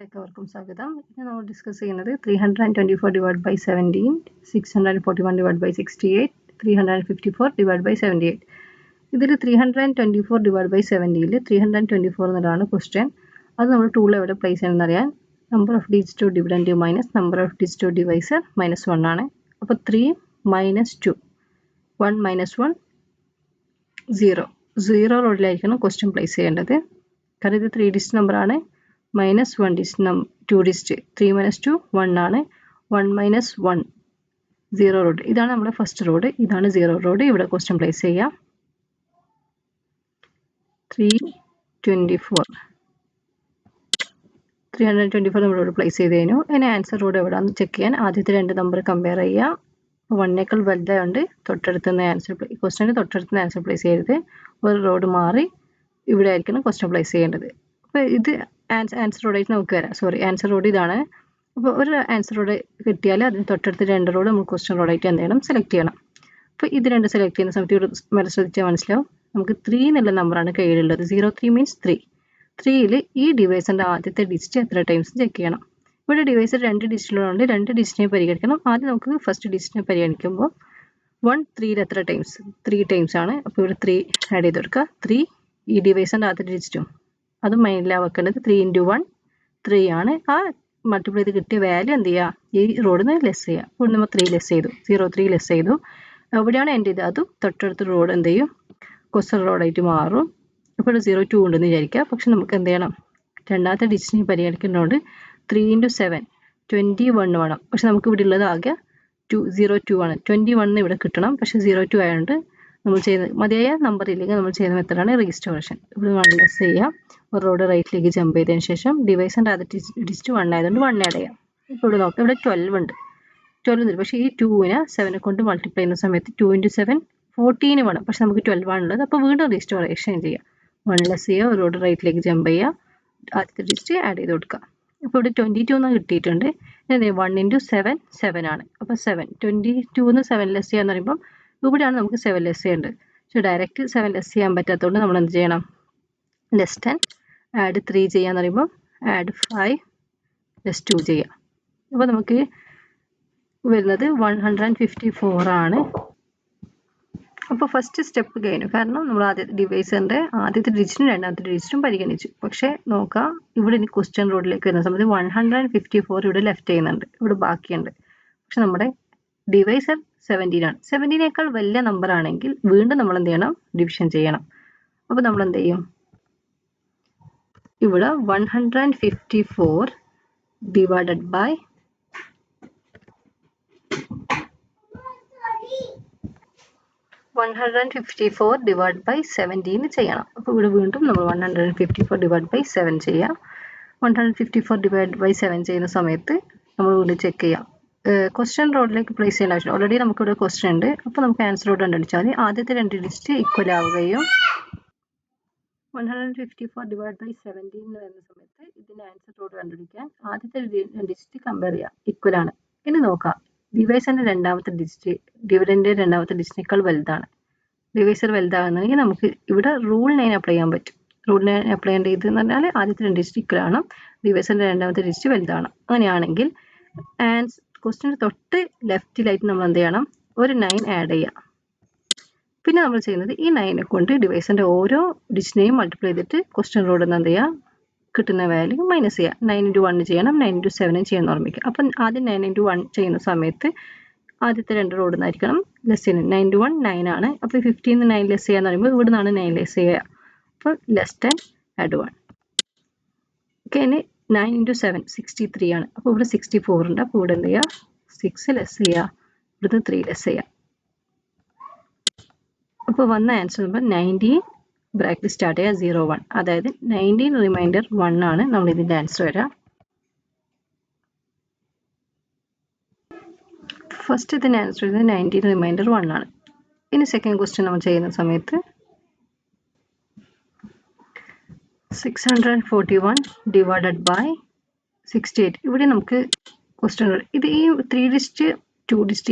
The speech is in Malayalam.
എല്ലാവർക്കും സ്വാഗതം. ഇന്ന് നമ്മൾ ഡിസ്കസ് ചെയ്യുന്നത് 324 divide by 17, 641 divide by 68, 354 divide by 78. ഇതിൽ 324 ഡിവൈഡ് ബൈ 70ൽ 324 എന്നതാണ് ക്വസ്റ്റ്യൻ. അത് നമ്മൾ ടൂൾ എവിടെ പ്ലേസ് ചെയ്യണമെന്ന് അറിയാൻ number of digit to dividend minus number of digit to divisor -1 ആണ്. അപ്പോൾ 3 - 2 1 - 1 0 റോഡിലായിരിക്കണം ക്വസ്റ്റ്യൻ പ്ലേസ് ചെയ്യേണ്ടത്. കാരണം ഇത് 3 ഡിജിറ്റ് നമ്പർ ആണ്. -1 ഡിജിറ്റ് 2 ഡിജിറ്റ് 3 - 2 1 ആണ്. 1 - 1 0 റോഡ്. ഇതാണ് നമ്മുടെ ഫസ്റ്റ് റോഡ്. ഇതാണ് 0 റോഡ്. ഇവിടെ ക്വസ്റ്റ്യൻ പ്ലേസ് ചെയ്യാം. 324 നമ്മളിവിടെ പ്ലേസ് ചെയ്ത് കഴിഞ്ഞു. ഇനി ആൻസർ റോഡ് എവിടെയാണെന്ന് ചെക്ക് ചെയ്യാൻ ആദ്യത്തെ രണ്ട് നമ്പർ കമ്പയർ ചെയ്യുക. 1നേക്കാൾ വലുതായതുകൊണ്ട് തൊട്ടടുത്തുനിന്ന് ആൻസർ ക്വസ്റ്റ്യന് തൊട്ടടുത്തുനിന്ന് ആൻസർ പ്ലേസ് ചെയ്യരുത്. ഒരു റോഡ് മാറി ഇവിടെ ആയിരിക്കണം ക്വസ്റ്റ്യൻ പ്ലേസ് ചെയ്യേണ്ടത്. അപ്പോൾ ഇത് ആൻസർ റോഡായിട്ട് നമുക്ക് വരാം. ആൻസർ റോഡ് ഇതാണ്. അപ്പോൾ ഒരു ആൻസർ റോഡ് കിട്ടിയാൽ അതിന് തൊട്ടടുത്ത് രണ്ട് റോഡ് നമ്മൾ ക്വസ്റ്റ്യൻ റോഡായിട്ട് എന്ത് ചെയ്യണം, സെലക്ട് ചെയ്യണം. അപ്പോൾ ഇത് രണ്ട് സെലക്ട് ചെയ്യുന്ന സമയത്ത് ഇവിടെ ശ്രദ്ധിച്ചാൽ മനസ്സിലാവും നമുക്ക് 3 എന്നുള്ള നമ്പറാണ് കയ്യിലുള്ളത്. 03 മീൻസ് 3. 3ൽ ഈ ഡിവൈസറിൻ്റെ ആദ്യത്തെ ഡിജിറ്റ് എത്ര ടൈംസ് ചെക്ക് ചെയ്യണം. ഇവിടെ ഡിവൈസർ 2 ഡിജിറ്റുകളുണ്ട്. 2 ഡിജിറ്റിനെ പരിഗണിക്കണം. ആദ്യം നമുക്ക് ഫസ്റ്റ് ഡിജിറ്റിനെ പരിഗണിക്കുമ്പോൾ 1 3ൽ എത്ര ടൈംസ് 3 ടൈംസ് ആണ്. അപ്പോൾ ഇവിടെ 3 ആഡ് ചെയ്ത് കൊടുക്കുക. 3 ഈ ഡിവൈസറിൻ്റെ ആദ്യത്തെ ഡിജിറ്റും അത് മൈൻഡിലാണ് വെക്കേണ്ടത്. 3 × 1 3 ആണ്. ആ മൾട്ടിപ്ലൈ ചെയ്ത് കിട്ടിയ വാല്യൂ എന്ത് ചെയ്യുക, ഈ റോഡിൽ നിന്ന് ലെസ് ചെയ്യുക. ഇവിടെ നമ്മൾ 3 ലെസ് ചെയ്തു, 03 ലെസ് ചെയ്തു. എവിടെയാണ് എൻഡ് ചെയ്തത് അതും തൊട്ടടുത്ത റോഡ് എന്ത് ചെയ്യും, ക്വസ്റ്റ്യൻ റോഡായിട്ട് മാറും. ഇപ്പോൾ ഇവിടെ 02 ഉണ്ടെന്ന് വിചാരിക്കുക. പക്ഷെ നമുക്ക് എന്ത് ചെയ്യണം, രണ്ടാമത്തെ ഡിജിറ്റിനെ പരിഗണിക്കുന്നതുകൊണ്ട് 3 × 7 21 വേണം. പക്ഷെ നമുക്ക് ഇവിടെ ഉള്ളത് ആകെ 02 ആണ്. 21 ഇവിടെ കിട്ടണം. പക്ഷെ 02 ആയതുകൊണ്ട് നമ്മൾ ചെയ്യുന്നത് മതിയായ നമ്പർ ഇല്ലെങ്കിൽ നമ്മൾ ചെയ്യുന്ന മെത്തേഡാണ് റീസ്റ്റോറേഷൻ. ഇവിടെ 1 ലെസ് ചെയ്യാം. ഒരു റോഡ് റൈറ്റിലേക്ക് ജമ്പ് ചെയ്തതിന് ശേഷം ഡിവൈസിൻ്റെ ആദ്യത്തെ ഡിജിറ്റ് 1 ആയതുകൊണ്ട് 1 ആഡ് ചെയ്യാം. ഇപ്പോൾ ഇവിടെ നോക്കാം, ഇവിടെ 12 ഉണ്ട്. 12 ഉണ്ട്. പക്ഷേ ഈ 2നെ 7 കൊണ്ട് മൾട്ടിപ്ലൈ ചെയ്യുന്ന സമയത്ത് 2 × 7 14 വേണം. പക്ഷെ നമുക്ക് 12 ആണുള്ളത്. അപ്പോൾ വീണ്ടും റീസ്റ്റോറേഷൻ ചെയ്യാം. 1 ലെസ് ചെയ്യുക, ഒരു റോഡ് റൈറ്റിലേക്ക് ജമ്പ് ചെയ്യുക, ആദ്യത്തെ ഡിജിറ്റ് ആഡ് ചെയ്ത് കൊടുക്കുക. അപ്പോൾ ഇവിടെ 22 എന്ന് കിട്ടിയിട്ടുണ്ട്. 1 × 7 7 ആണ്. അപ്പോൾ 7 22 7 ലെസ് ചെയ്യാന്ന് പറയുമ്പോൾ ഇവിടെയാണ് നമുക്ക് 7 ലെസ് ചെയ്യേണ്ടത്. പക്ഷേ ഡയറക്റ്റ് 7 ലെസ് ചെയ്യാൻ പറ്റാത്തതുകൊണ്ട് നമ്മൾ എന്ത് ചെയ്യണം, ലെസ് 10 ആഡ് 3 ചെയ്യാന്ന് പറയുമ്പോൾ ആഡ് 5 ലെസ് 2 ചെയ്യാം. അപ്പോൾ നമുക്ക് വരുന്നത് 154 ആണ്. അപ്പോൾ ഫസ്റ്റ് സ്റ്റെപ്പ് കഴിഞ്ഞു. കാരണം നമ്മൾ ആദ്യത്തെ ഡിവൈസറിൻ്റെ ആദ്യത്തെ ഡിജിറ്റും രണ്ടാമത്തെ ഡിജിറ്റും പരിഗണിച്ചു. പക്ഷേ നോക്കാം, ഇവിടെ ഇനി ക്വസ്റ്റ്യൻ റോഡിലേക്ക് വരുന്ന സമയത്ത് 154 ഇവിടെ ലെഫ്റ്റ് ചെയ്യുന്നുണ്ട്, ഇവിടെ ബാക്കിയുണ്ട്. പക്ഷെ നമ്മുടെ ഡിവൈസർ 17 ആണ്. 17നേക്കാൾ വലിയ നമ്പർ ആണെങ്കിൽ വീണ്ടും നമ്മൾ എന്ത് ചെയ്യണം, ഡിവിഷൻ ചെയ്യണം. അപ്പോൾ നമ്മൾ എന്ത് ചെയ്യും, ഇവിടെ 154 ഡിവൈഡഡ് ബൈ 17 ചെയ്യണം. അപ്പോൾ ഇവിടെ വീണ്ടും നമ്മൾ 154 ഡിവൈഡ് ബൈ 7 ചെയ്യാം. 154 ഡിവൈഡ് ബൈ 7 ചെയ്യുന്ന സമയത്ത് നമ്മൾ വീണ്ടും ചെക്ക് ചെയ്യാം. ക്വസ്റ്റ്യൻ റോഡിലേക്ക് പ്ലേസ് ചെയ്യേണ്ട ആവശ്യം. ഓൾറെഡി നമുക്കിവിടെ ക്വസ്റ്റ്യൻ ഉണ്ട്. അപ്പോൾ നമുക്ക് ആൻസർ റോഡ് കണ്ടുപിടിച്ചാൽ മതി. ആദ്യത്തെ രണ്ട് ഡിജിറ്റ് ഈക്വൽ ആവുകയും 154 ഡിവൈഡ് ബൈ 17 വരുന്ന സമയത്ത് ഇതിൻ്റെ ആൻസർ റോഡ് കണ്ടുപിടിക്കാൻ ആദ്യത്തെ ഡിജിറ്റ് കമ്പയർ ചെയ്യാം, ഈക്വൽ ആണ്. ഇനി നോക്കാം, ഡിവൈസറിൻ്റെ രണ്ടാമത്തെ ഡിജിറ്റ് ഡിവിഡൻ്റെ രണ്ടാമത്തെ ഡിജിറ്റിനേക്കാൾ വലുതാണ്. ഡിവൈസർ വലുതാകുന്നെങ്കിൽ നമുക്ക് ഇവിടെ റൂൾ 9 അപ്ലൈ ചെയ്യാൻ പറ്റും. റൂൾ 9 അപ്ലൈ ചെയ്യേണ്ട ഇത് എന്ന് പറഞ്ഞാൽ ആദ്യത്തെ രണ്ട് ഡിജിറ്റ് ഈക്വൽ ആണ്, ഡിവൈസറിൻ്റെ രണ്ടാമത്തെ ഡിജിറ്റ് വലുതാണ്. അങ്ങനെയാണെങ്കിൽ ക്വസ്റ്റ്യന് തൊട്ട് ലെഫ്റ്റിലായിട്ട് നമ്മൾ എന്ത് ചെയ്യണം, ഒരു 9 ആഡ് ചെയ്യാം. പിന്നെ നമ്മൾ ചെയ്യുന്നത് ഈ 9 കൊണ്ട് ഡിവൈസറിൻ്റെ ഓരോ ഡിജിറ്റിനെയും മൾട്ടിപ്ലൈ ചെയ്തിട്ട് ക്വസ്റ്റ്യൻ റോഡിൽ നിന്ന് എന്ത് ചെയ്യുക, കിട്ടുന്ന വാല്യൂ മൈനസ് ചെയ്യുക. 9 × 1 ചെയ്യണം, 9 × 7 ചെയ്യുന്ന ഓർമ്മിക്കുക. അപ്പം ആദ്യം 9 × 1 ചെയ്യുന്ന സമയത്ത് ആദ്യത്തെ രണ്ട് റോഡിൽ നിന്നായിരിക്കണം ലെസ് ചെയ്യുന്നത്. 9 × 1 9 ആണ്. അപ്പോൾ 15 9 ലെസ് ചെയ്യാന്ന് പറയുമ്പോൾ ഇവിടെ നിന്നാണ് 9 ലെസ് ചെയ്യുക. അപ്പോൾ ലെസ് 10 ആഡ് 1. ഓക്കെ, ഇനി 9 × 7 63 ആണ്. അപ്പോൾ ഇവിടെ 64 ഉണ്ട്. അപ്പോൾ ഇവിടെ എന്ത് ചെയ്യുക, 6 ലെസ് ചെയ്യുക, ഇവിടുന്ന് 3 ലെസ് ചെയ്യുക. അപ്പോൾ വന്ന ആൻസർ നമ്പർ 19 ബ്രാക്കറ്റ് സ്റ്റാർട്ട് ചെയ്യുക 01. അതായത് 19 റിമൈൻഡർ 1 ആണ് നമ്മൾ ഇതിൻ്റെ ആൻസർ വരിക. ഫസ്റ്റ് ഇതിൻ്റെ ആൻസർ വരുന്നത് 19 റിമൈൻഡർ 1 ആണ്. ഇനി സെക്കൻഡ് ക്വസ്റ്റ്യൻ നമ്മൾ ചെയ്യുന്ന സമയത്ത് 641 ഡിവൈഡഡ് ബൈ 68. ഇവിടെ നമുക്ക് ക്വസ്റ്റ്യൻ ഇത് ഈ 3 ഡിജിറ്റ് 2 ഡിജിറ്റ്